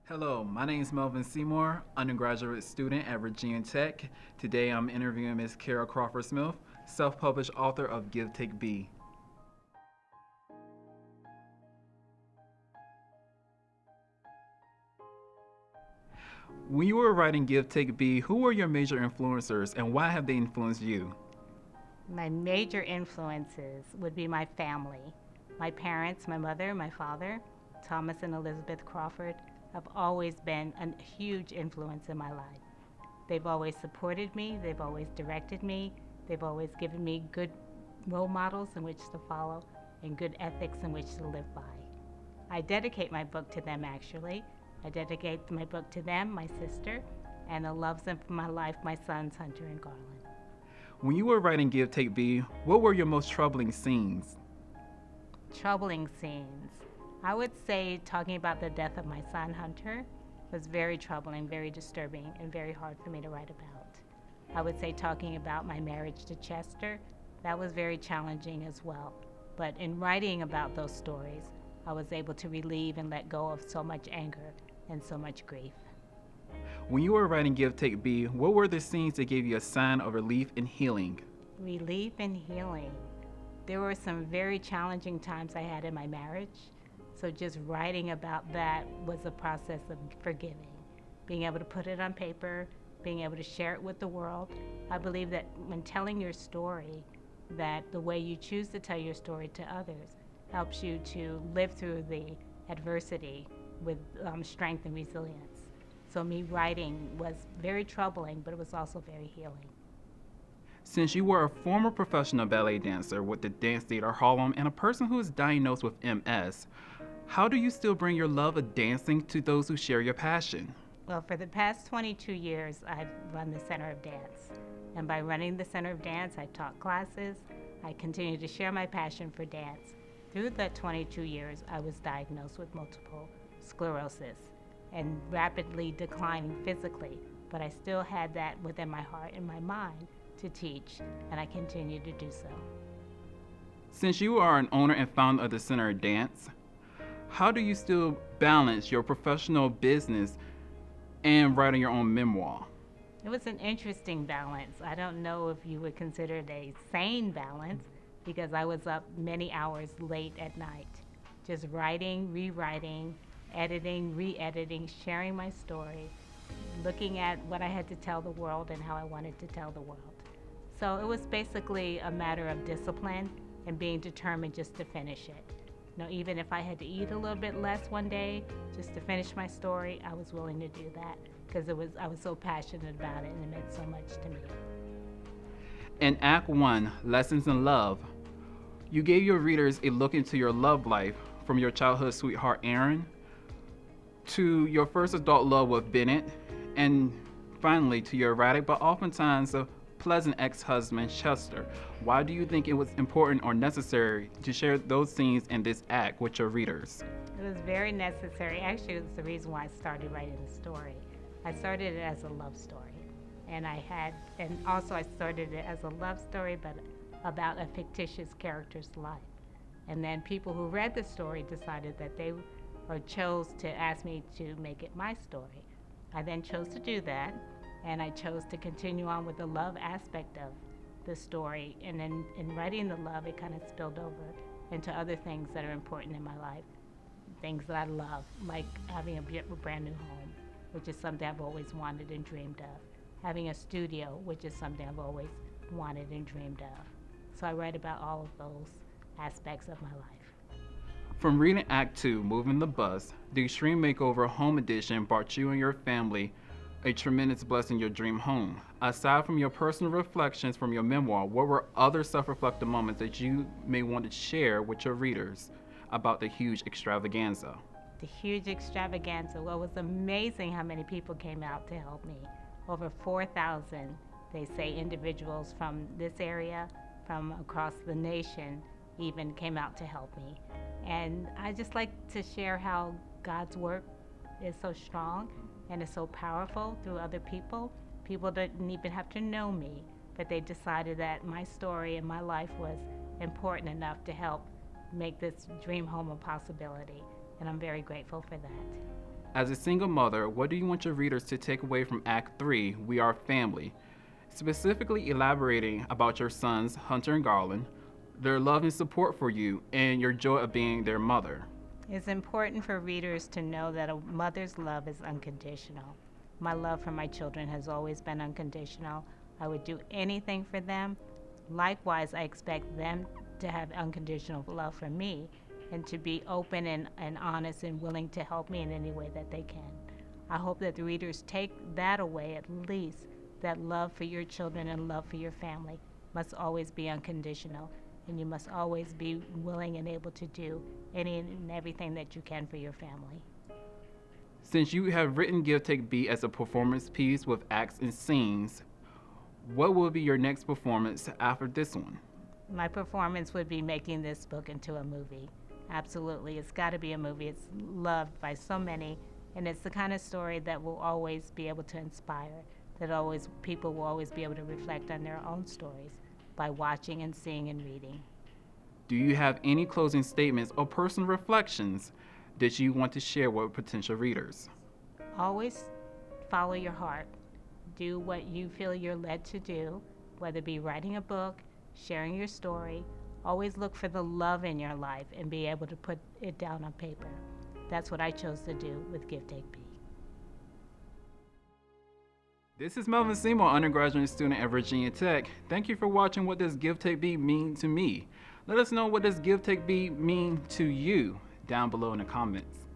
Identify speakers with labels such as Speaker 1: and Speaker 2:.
Speaker 1: Hello, my name is Melvin Seymour, undergraduate student at Virginia Tech. Today I'm interviewing Ms. Crawford Smith, self-published author of Give Take Be. When you were writing Give Take Be, who were your major influencers and why have they influenced you?
Speaker 2: My major influences would be my family. My parents, my mother, my father, Thomas and Elizabeth Crawford, have always been a huge influence in my life. They've always supported me, they've always directed me, they've always given me good role models in which to follow and good ethics in which to live by. I dedicate my book to them actually. I dedicate my book to them, my sister, and the loves of my life, my sons, Hunter and Garland.
Speaker 1: When you were writing Give Take Be, what were your most troubling scenes?
Speaker 2: Troubling scenes. I would say talking about the death of my son Hunter was very troubling, very disturbing, and very hard for me to write about. I would say talking about my marriage to Chester, that was very challenging as well. But in writing about those stories, I was able to relieve and let go of so much anger and so much grief.
Speaker 1: When you were writing Give Take Be, what were the scenes that gave you a sign of relief and healing?
Speaker 2: Relief and healing. There were some very challenging times I had in my marriage. So just writing about that was a process of forgiving, being able to put it on paper, being able to share it with the world. I believe that when telling your story, that the way you choose to tell your story to others helps you to live through the adversity with strength and resilience. So me writing was very troubling, but it was also very healing.
Speaker 1: Since you were a former professional ballet dancer with the Dance Theater Harlem and a person who is diagnosed with MS, how do you still bring your love of dancing to those who share your passion?
Speaker 2: Well, for the past 22 years, I've run the Center of Dance. And by running the Center of Dance, I've taught classes. I continue to share my passion for dance. Through that 22 years, I was diagnosed with multiple sclerosis and rapidly declining physically, but I still had that within my heart and my mind to teach, and I continue to do so.
Speaker 1: Since you are an owner and founder of the Center of Dance, how do you still balance your professional business and writing your own memoir?
Speaker 2: It was an interesting balance. I don't know if you would consider it a sane balance because I was up many hours late at night, just writing, rewriting, editing, re-editing, sharing my story, looking at what I had to tell the world and how I wanted to tell the world. So it was basically a matter of discipline and being determined just to finish it. Even if I had to eat a little bit less one day just to finish my story, I was willing to do that because I was so passionate about it and it meant so much to me.
Speaker 1: In Act 1, Lessons in Love, you gave your readers a look into your love life from your childhood sweetheart Aaron to your first adult love with Bennett, and finally to your erratic but oftentimes a pleasant ex-husband Chester. Why do you think it was important or necessary to share those scenes in this act with your readers?
Speaker 2: It was very necessary. Actually, it was the reason why I started writing the story. I started it as a love story, and also I started it as a love story, but about a fictitious character's life. And then people who read the story decided that they or chose to ask me to make it my story. I then chose to do that, and I chose to continue on with the love aspect of the story. And then in writing the love, it kind of spilled over into other things that are important in my life, things that I love, like having a brand new home, which is something I've always wanted and dreamed of, having a studio, which is something I've always wanted and dreamed of. So I write about all of those aspects of my life.
Speaker 1: From reading Act 2, Moving the Bus, the Extreme Makeover Home Edition brought you and your family a tremendous blessing, your dream home. Aside from your personal reflections from your memoir, what were other self-reflective moments that you may want to share with your readers about the huge extravaganza?
Speaker 2: The huge extravaganza. Well, it was amazing how many people came out to help me. Over 4,000, they say, individuals from this area, from across the nation, even came out to help me. And I just like to share how God's work is so strong and is so powerful through other people. People didn't even have to know me, but they decided that my story and my life was important enough to help make this dream home a possibility. And I'm very grateful for that.
Speaker 1: As a single mother, what do you want your readers to take away from Act 3, We Are Family? Specifically elaborating about your sons, Hunter and Garland, their love and support for you, and your joy of being their mother.
Speaker 2: It's important for readers to know that a mother's love is unconditional. My love for my children has always been unconditional. I would do anything for them. Likewise, I expect them to have unconditional love for me and to be open and honest and willing to help me in any way that they can. I hope that the readers take that away, at least, that love for your children and love for your family must always be unconditional, and you must always be willing and able to do any and everything that you can for your family.
Speaker 1: Since you have written Give Take Beat as a performance piece with acts and scenes, what will be your next performance after this one?
Speaker 2: My performance would be making this book into a movie. Absolutely, it's got to be a movie. It's loved by so many, and it's the kind of story that will always be able to inspire, that always people will always be able to reflect on their own stories by watching and seeing and reading.
Speaker 1: Do you have any closing statements or personal reflections that you want to share with potential readers?
Speaker 2: Always follow your heart. Do what you feel you're led to do, whether it be writing a book, sharing your story. Always look for the love in your life and be able to put it down on paper. That's what I chose to do with Give Take Beat.
Speaker 1: This is Melvin Seymour, undergraduate student at Virginia Tech. Thank you for watching What Does Give Take Beat Mean to Me? Let us know what does Give Take Beat mean to you down below in the comments.